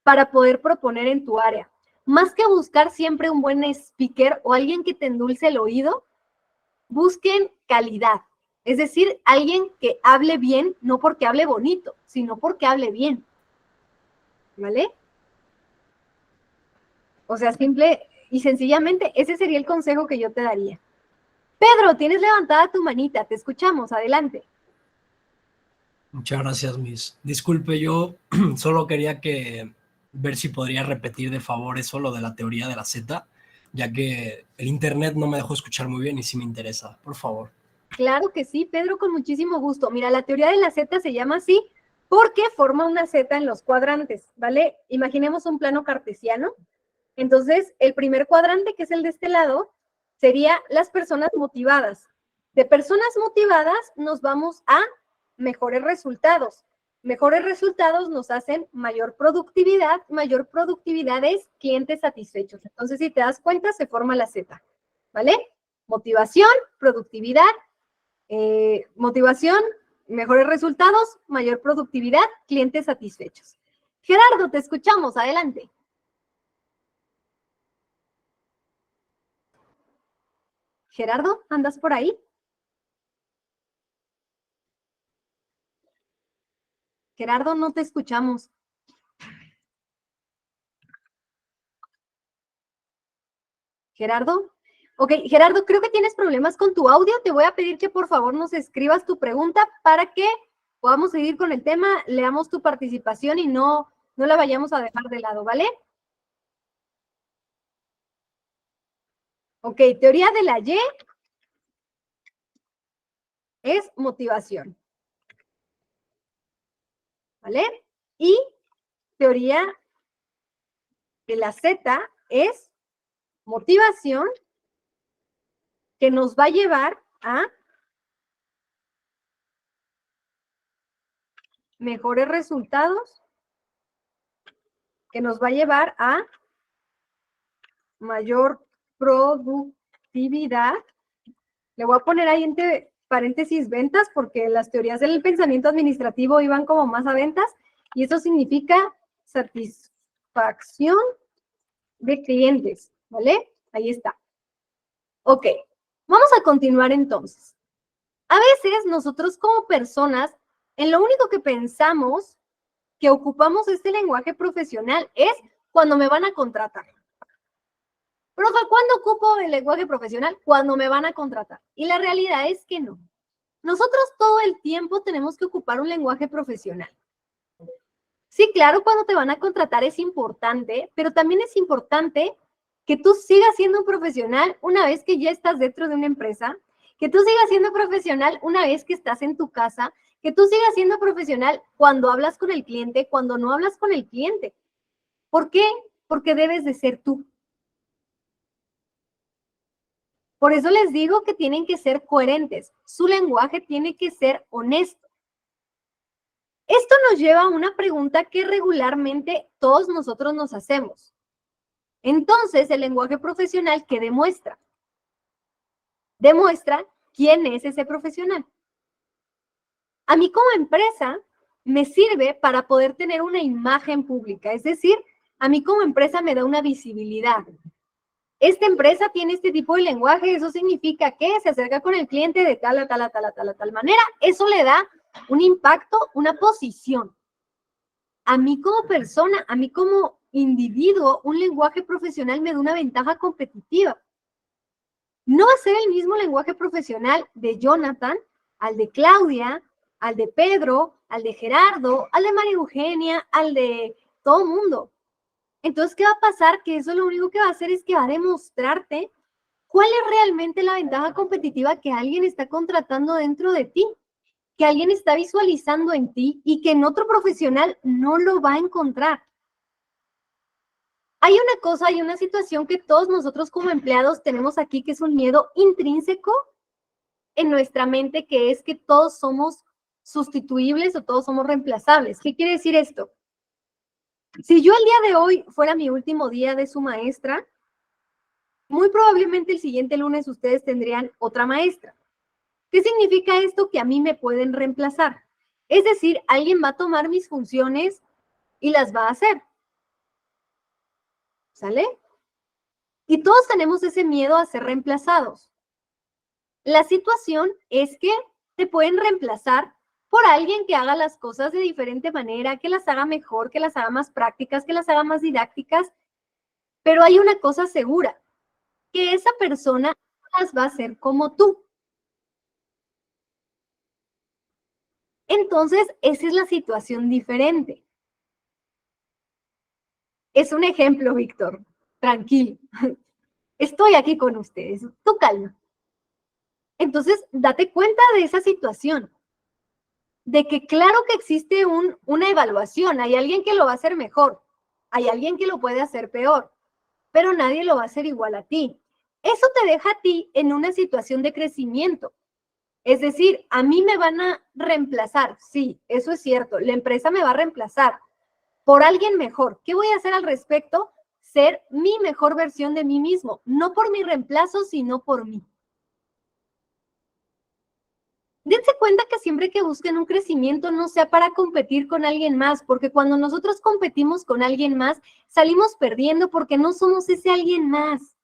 para poder proponer en tu área. Más que buscar siempre un buen speaker o alguien que te endulce el oído, busquen calidad. Es decir, alguien que hable bien, no porque hable bonito, sino porque hable bien. ¿Vale? O sea, simple y sencillamente, ese sería el consejo que yo te daría. Pedro, tienes levantada tu manita, te escuchamos, adelante. Muchas gracias, Miss. Disculpe, yo solo quería ver si podría repetir de favor eso, lo de la teoría de la Z, ya que el internet no me dejó escuchar muy bien y sí me interesa. Por favor. Claro que sí, Pedro, con muchísimo gusto. Mira, la teoría de la Z se llama así porque forma una Z en los cuadrantes, ¿vale? Imaginemos un plano cartesiano. Entonces, el primer cuadrante, que es el de este lado, sería las personas motivadas. De personas motivadas nos vamos a mejores resultados. Mejores resultados nos hacen mayor productividad es clientes satisfechos. Entonces, si te das cuenta, se forma la Z, ¿vale? Motivación, productividad, mejores resultados, mayor productividad, clientes satisfechos. Gerardo, te escuchamos, adelante. Gerardo, ¿andas por ahí? Gerardo, no te escuchamos. Gerardo. Ok, Gerardo, creo que tienes problemas con tu audio. Te voy a pedir que por favor nos escribas tu pregunta para que podamos seguir con el tema, leamos tu participación y no la vayamos a dejar de lado, ¿vale? Ok, teoría de la Y es motivación, ¿vale? Y teoría de la Z es motivación que nos va a llevar a mejores resultados, que nos va a llevar a mayor productividad. Le voy a poner ahí entre paréntesis ventas porque las teorías del pensamiento administrativo iban como más a ventas y eso significa satisfacción de clientes, ¿vale? Ahí está. Ok, vamos a continuar entonces. A veces nosotros como personas, en lo único que pensamos que ocupamos este lenguaje profesional es cuando me van a contratar. Profe, ¿cuándo ocupo el lenguaje profesional? Cuando me van a contratar. Y la realidad es que no. Nosotros todo el tiempo tenemos que ocupar un lenguaje profesional. Sí, claro, cuando te van a contratar es importante, pero también es importante que tú sigas siendo un profesional una vez que ya estás dentro de una empresa, que tú sigas siendo profesional una vez que estás en tu casa, que tú sigas siendo profesional cuando hablas con el cliente, cuando no hablas con el cliente. ¿Por qué? Porque debes de ser tú. Por eso les digo que tienen que ser coherentes. Su lenguaje tiene que ser honesto. Esto nos lleva a una pregunta que regularmente todos nosotros nos hacemos. Entonces, el lenguaje profesional, ¿qué demuestra? Demuestra quién es ese profesional. A mí como empresa me sirve para poder tener una imagen pública, es decir, a mí como empresa me da una visibilidad. Esta empresa tiene este tipo de lenguaje, eso significa que se acerca con el cliente de tal a tal a tal a tal a tal manera, eso le da un impacto, una posición. A mí como persona, a mí como individuo, un lenguaje profesional me da una ventaja competitiva. No va a ser el mismo lenguaje profesional de Jonathan, al de Claudia, al de Pedro, al de Gerardo, al de María Eugenia, al de todo el mundo. Entonces, ¿qué va a pasar? Que eso lo único que va a hacer es que va a demostrarte cuál es realmente la ventaja competitiva que alguien está contratando dentro de ti, que alguien está visualizando en ti y que en otro profesional no lo va a encontrar. Hay una cosa, hay una situación que todos nosotros como empleados tenemos aquí, que es un miedo intrínseco en nuestra mente, que es que todos somos sustituibles o todos somos reemplazables. ¿Qué quiere decir esto? Si yo el día de hoy fuera mi último día de su maestra, muy probablemente el siguiente lunes ustedes tendrían otra maestra. ¿Qué significa esto? Que a mí me pueden reemplazar. Es decir, alguien va a tomar mis funciones y las va a hacer. ¿Sale? Y todos tenemos ese miedo a ser reemplazados. La situación es que te pueden reemplazar por alguien que haga las cosas de diferente manera, que las haga mejor, que las haga más prácticas, que las haga más didácticas. Pero hay una cosa segura, que esa persona las va a hacer como tú. Entonces, esa es la situación diferente. Es un ejemplo, Víctor. Tranquilo. Estoy aquí con ustedes. Tú calma. Entonces, date cuenta de esa situación. De que claro que existe una evaluación. Hay alguien que lo va a hacer mejor. Hay alguien que lo puede hacer peor. Pero nadie lo va a hacer igual a ti. Eso te deja a ti en una situación de crecimiento. Es decir, a mí me van a reemplazar. Sí, eso es cierto. La empresa me va a reemplazar por alguien mejor. ¿Qué voy a hacer al respecto? Ser mi mejor versión de mí mismo. No por mi reemplazo, sino por mí. Dense cuenta que siempre que busquen un crecimiento no sea para competir con alguien más, porque cuando nosotros competimos con alguien más, salimos perdiendo porque no somos ese alguien más.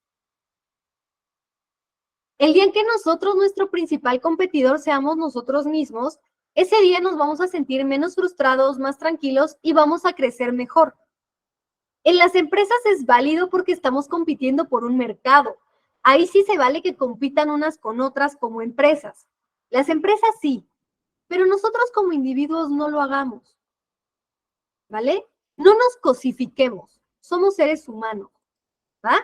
El día en que nosotros, nuestro principal competidor, seamos nosotros mismos, ese día nos vamos a sentir menos frustrados, más tranquilos y vamos a crecer mejor. En las empresas es válido porque estamos compitiendo por un mercado. Ahí sí se vale que compitan unas con otras como empresas. Las empresas sí, pero nosotros como individuos no lo hagamos. ¿Vale? No nos cosifiquemos. Somos seres humanos. ¿Va?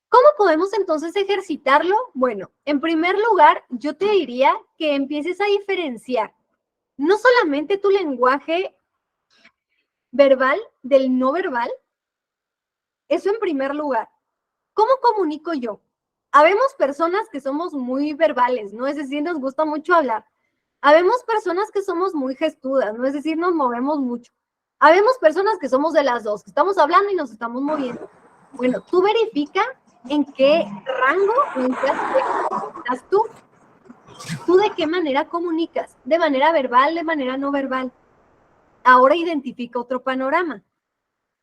¿Cómo podemos entonces ejercitarlo? Bueno, en primer lugar, yo te diría que empieces a diferenciar no solamente tu lenguaje verbal del no verbal. Eso en primer lugar. ¿Cómo comunico yo? Habemos personas que somos muy verbales, ¿no? Es decir, nos gusta mucho hablar. Habemos personas que somos muy gestudas, ¿no? Es decir, nos movemos mucho. Habemos personas que somos de las dos, que estamos hablando y nos estamos moviendo. Bueno, tú verifica en qué rango o en qué aspecto estás tú. ¿Tú de qué manera comunicas? ¿De manera verbal, de manera no verbal? Ahora identifica otro panorama.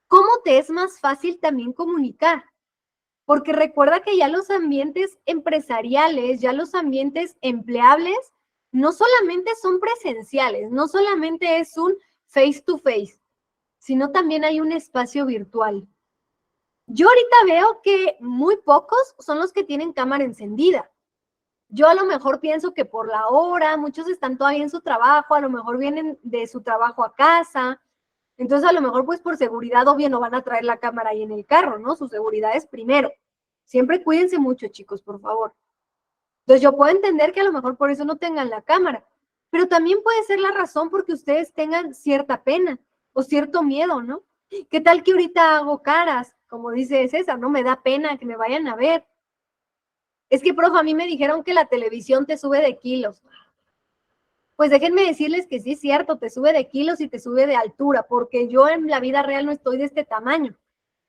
¿Cómo te es más fácil también comunicar? Porque recuerda que ya los ambientes empresariales, ya los ambientes empleables, no solamente son presenciales, no solamente es un face to face, sino también hay un espacio virtual. Yo ahorita veo que muy pocos son los que tienen cámara encendida. Yo a lo mejor pienso que por la hora, muchos están todavía en su trabajo, a lo mejor vienen de su trabajo a casa. Entonces, a lo mejor, pues, por seguridad, obvio, no van a traer la cámara ahí en el carro, ¿no? Su seguridad es primero. Siempre cuídense mucho, chicos, por favor. Entonces, yo puedo entender que a lo mejor por eso no tengan la cámara, pero también puede ser la razón porque ustedes tengan cierta pena o cierto miedo, ¿no? ¿Qué tal que ahorita hago caras? Como dice César, no me da pena que me vayan a ver. Es que, profe, a mí me dijeron que la televisión te sube de kilos. Pues déjenme decirles que sí es cierto, te sube de kilos y te sube de altura, porque yo en la vida real no estoy de este tamaño.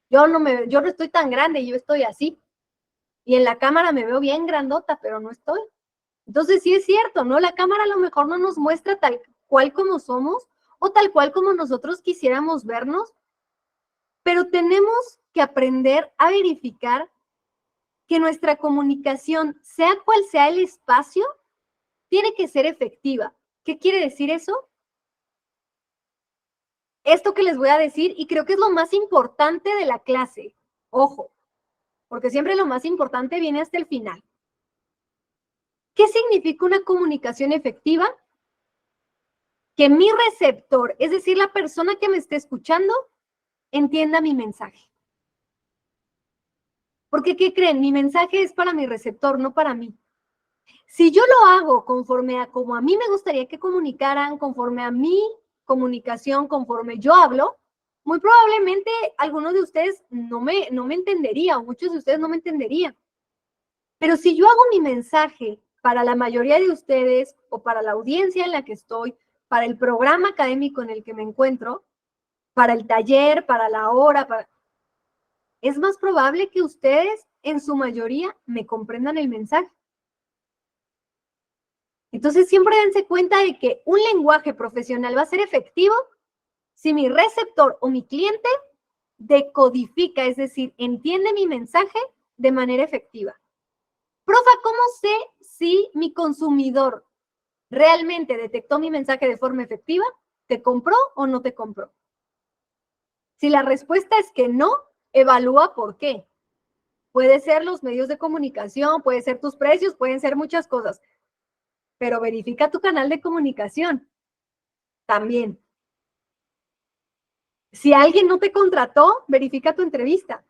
Yo no estoy tan grande, yo estoy así. Y en la cámara me veo bien grandota, pero no estoy. Entonces sí es cierto, ¿no? La cámara a lo mejor no nos muestra tal cual como somos o tal cual como nosotros quisiéramos vernos, pero tenemos que aprender a verificar que nuestra comunicación, sea cual sea el espacio, tiene que ser efectiva. ¿Qué quiere decir eso? Esto que les voy a decir, y creo que es lo más importante de la clase. Ojo, porque siempre lo más importante viene hasta el final. ¿Qué significa una comunicación efectiva? Que mi receptor, es decir, la persona que me esté escuchando, entienda mi mensaje. Porque, ¿qué creen? Mi mensaje es para mi receptor, no para mí. Si yo lo hago conforme a como a mí me gustaría que comunicaran, conforme a mi comunicación, conforme yo hablo, muy probablemente algunos de ustedes no me entendería, o muchos de ustedes no me entenderían. Pero si yo hago mi mensaje para la mayoría de ustedes o para la audiencia en la que estoy, para el programa académico en el que me encuentro, para el taller, para la hora, es más probable que ustedes en su mayoría me comprendan el mensaje. Entonces siempre dense cuenta de que un lenguaje profesional va a ser efectivo si mi receptor o mi cliente decodifica, es decir, entiende mi mensaje de manera efectiva. Profa, ¿cómo sé si mi consumidor realmente detectó mi mensaje de forma efectiva? ¿Te compró o no te compró? Si la respuesta es que no, evalúa por qué. Puede ser los medios de comunicación, puede ser tus precios, pueden ser muchas cosas, pero verifica tu canal de comunicación también. Si alguien no te contrató, verifica tu entrevista.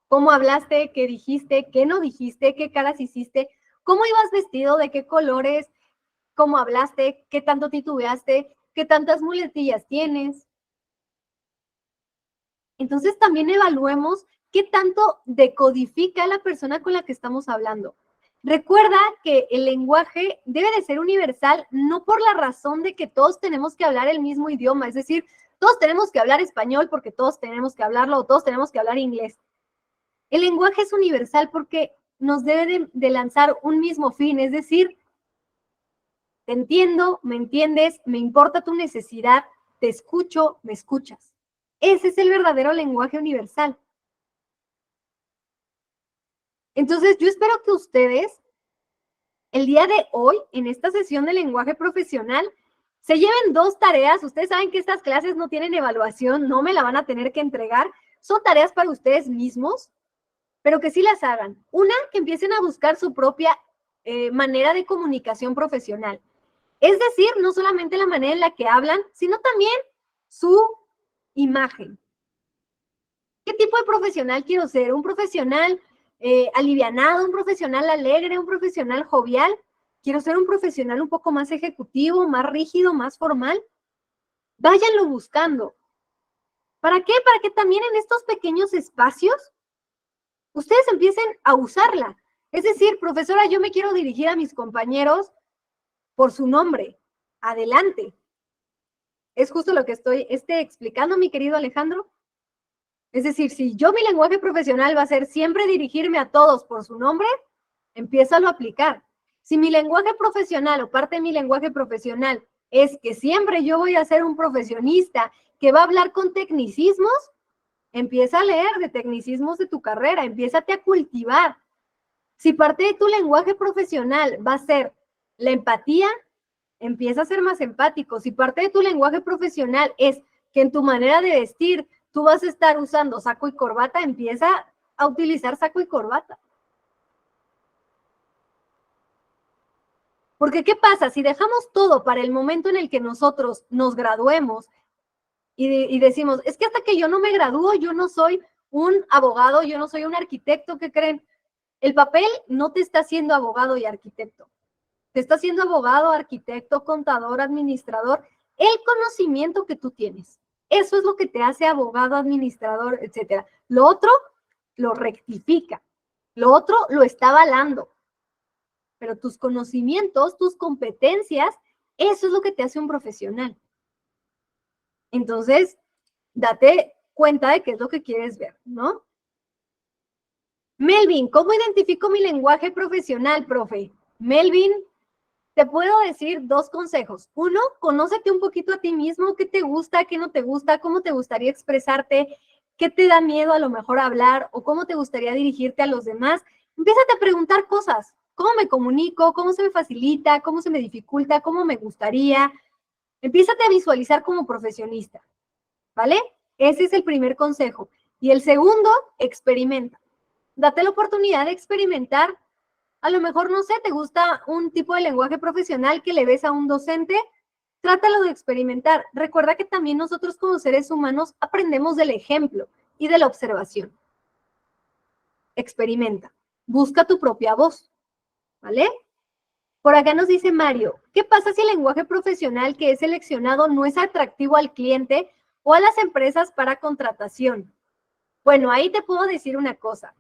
¿Cómo hablaste? ¿Qué dijiste? ¿Qué no dijiste? ¿Qué caras hiciste? ¿Cómo ibas vestido? ¿De qué colores? ¿Cómo hablaste? ¿Qué tanto titubeaste? ¿Qué tantas muletillas tienes? Entonces también evaluemos qué tanto decodifica la persona con la que estamos hablando. Recuerda que el lenguaje debe de ser universal, no por la razón de que todos tenemos que hablar el mismo idioma, es decir, todos tenemos que hablar español porque todos tenemos que hablarlo o todos tenemos que hablar inglés. El lenguaje es universal porque nos debe de lanzar un mismo fin, es decir, te entiendo, me entiendes, me importa tu necesidad, te escucho, me escuchas. Ese es el verdadero lenguaje universal. Entonces, yo espero que ustedes, el día de hoy, en esta sesión de lenguaje profesional, se lleven 2 tareas. Ustedes saben que estas clases no tienen evaluación, no me la van a tener que entregar. Son tareas para ustedes mismos, pero que sí las hagan. Una, que empiecen a buscar su propia manera de comunicación profesional. Es decir, no solamente la manera en la que hablan, sino también su imagen. ¿Qué tipo de profesional quiero ser? ¿Un profesional alivianado, un profesional alegre, un profesional jovial? ¿Quiero ser un profesional un poco más ejecutivo, más rígido, más formal? Váyanlo buscando. ¿Para qué? Para que también en estos pequeños espacios ustedes empiecen a usarla. Es decir, profesora, yo me quiero dirigir a mis compañeros por su nombre. Adelante. Es justo lo que estoy explicando, mi querido Alejandro. Es decir, si yo mi lenguaje profesional va a ser siempre dirigirme a todos por su nombre, empiézalo a aplicar. Si mi lenguaje profesional o parte de mi lenguaje profesional es que siempre yo voy a ser un profesionista que va a hablar con tecnicismos, empieza a leer de tecnicismos de tu carrera, empiézate a cultivar. Si parte de tu lenguaje profesional va a ser la empatía, empieza a ser más empático. Si parte de tu lenguaje profesional es que en tu manera de vestir tú vas a estar usando saco y corbata, empieza a utilizar saco y corbata. Porque ¿qué pasa? Si dejamos todo para el momento en el que nosotros nos graduemos y decimos, es que hasta que yo no me gradúo, yo no soy un abogado, yo no soy un arquitecto, ¿qué creen? El papel no te está haciendo abogado y arquitecto. Te está haciendo abogado, arquitecto, contador, administrador, el conocimiento que tú tienes. Eso es lo que te hace abogado, administrador, etcétera. Lo otro lo rectifica. Lo otro lo está avalando. Pero tus conocimientos, tus competencias, eso es lo que te hace un profesional. Entonces, date cuenta de qué es lo que quieres ver, ¿no? Melvin, ¿cómo identifico mi lenguaje profesional, profe? Melvin, te puedo decir 2 consejos. 1, conócete un poquito a ti mismo, qué te gusta, qué no te gusta, cómo te gustaría expresarte, qué te da miedo a lo mejor hablar o cómo te gustaría dirigirte a los demás. Empiézate a preguntar cosas. ¿Cómo me comunico? ¿Cómo se me facilita? ¿Cómo se me dificulta? ¿Cómo me gustaría? Empiézate a visualizar como profesionista, ¿vale? Ese es el primer consejo. Y el segundo, experimenta. Date la oportunidad de experimentar. A lo mejor, no sé, te gusta un tipo de lenguaje profesional que le ves a un docente, trátalo de experimentar. Recuerda que también nosotros como seres humanos aprendemos del ejemplo y de la observación. Experimenta. Busca tu propia voz, ¿vale? Por acá nos dice Mario, ¿qué pasa si el lenguaje profesional que es seleccionado no es atractivo al cliente o a las empresas para contratación? Bueno, ahí te puedo decir una cosa.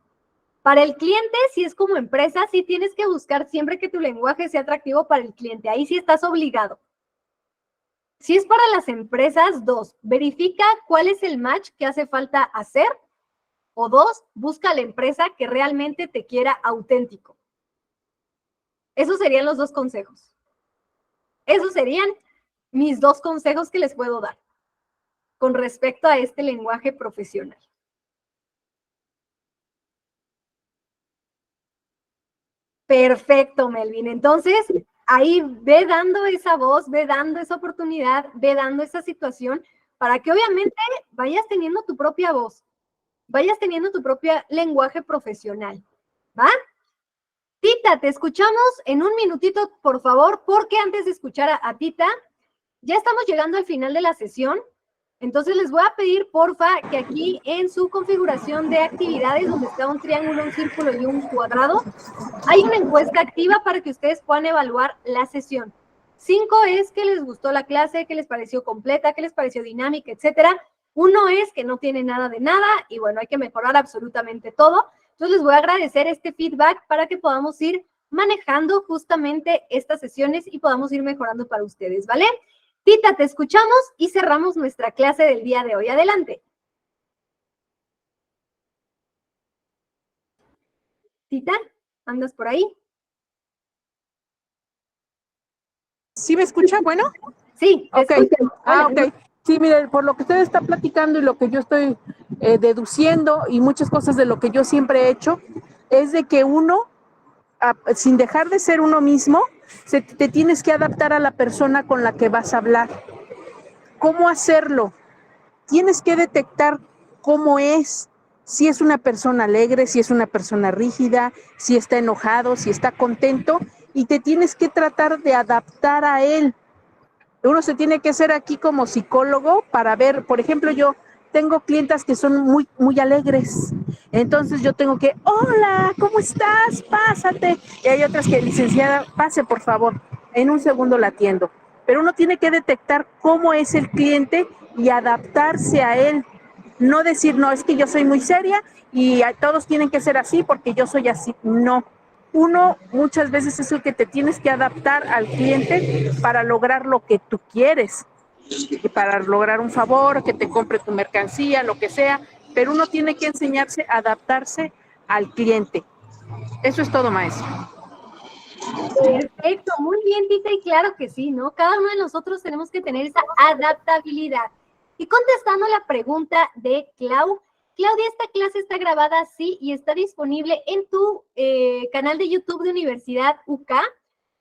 Para el cliente, si es como empresa, sí tienes que buscar siempre que tu lenguaje sea atractivo para el cliente. Ahí sí estás obligado. Si es para las empresas, 2, verifica cuál es el match que hace falta hacer. O 2, busca a la empresa que realmente te quiera auténtico. Esos serían los 2 consejos. Esos serían mis 2 consejos que les puedo dar con respecto a este lenguaje profesional. Perfecto, Melvin. Entonces, ahí ve dando esa voz, ve dando esa oportunidad, ve dando esa situación para que obviamente vayas teniendo tu propia voz, vayas teniendo tu propio lenguaje profesional, ¿va? Tita, te escuchamos en un minutito, por favor, porque antes de escuchar a Tita, ya estamos llegando al final de la sesión. Entonces les voy a pedir, porfa, que aquí en su configuración de actividades, donde está un triángulo, un círculo y un cuadrado, hay una encuesta activa para que ustedes puedan evaluar la sesión. 5 es que les gustó la clase, que les pareció completa, que les pareció dinámica, etcétera. 1 es que no tiene nada de nada y bueno, hay que mejorar absolutamente todo. Entonces les voy a agradecer este feedback para que podamos ir manejando justamente estas sesiones y podamos ir mejorando para ustedes, ¿vale? Tita, te escuchamos y cerramos nuestra clase del día de hoy. Adelante. Tita, ¿andas por ahí? ¿Sí me escucha? Bueno. Sí. Ok. Ok. Sí, mire, por lo que usted está platicando y lo que yo estoy deduciendo y muchas cosas de lo que yo siempre he hecho, es de que uno, sin dejar de ser uno mismo, te tienes que adaptar a la persona con la que vas a hablar. ¿Cómo hacerlo? Tienes que detectar cómo es, si es una persona alegre, si es una persona rígida, si está enojado, si está contento, y te tienes que tratar de adaptar a él. Uno se tiene que ser aquí como psicólogo para ver, por ejemplo, yo tengo clientas que son muy, muy alegres. Entonces yo tengo que, hola, ¿cómo estás? Pásate. Y hay otras que, licenciada, pase por favor, en un segundo la atiendo. Pero uno tiene que detectar cómo es el cliente y adaptarse a él. No decir, no, es que yo soy muy seria y todos tienen que ser así porque yo soy así. No. Uno muchas veces es el que te tienes que adaptar al cliente para lograr lo que tú quieres, para lograr un favor, que te compre tu mercancía, lo que sea, pero uno tiene que enseñarse a adaptarse al cliente. Eso es todo, maestro. Perfecto, muy bien, Tita, y claro que sí, ¿no? Cada uno de nosotros tenemos que tener esa adaptabilidad. Y contestando la pregunta de Claudia, esta clase está grabada, sí, y está disponible en tu canal de YouTube de Universidad UK.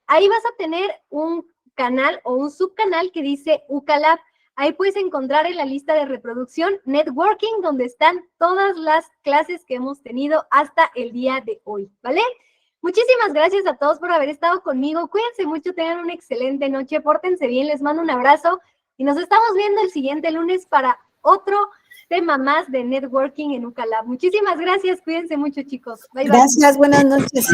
Ahí vas a tener un canal o un subcanal que dice UK Lab. Ahí puedes encontrar en la lista de reproducción Networking, donde están todas las clases que hemos tenido hasta el día de hoy, ¿vale? Muchísimas gracias a todos por haber estado conmigo. Cuídense mucho, tengan una excelente noche, pórtense bien, les mando un abrazo y nos estamos viendo el siguiente lunes para otro tema más de networking en UK Lab. Muchísimas gracias, cuídense mucho, chicos. Bye, bye. Gracias, buenas noches.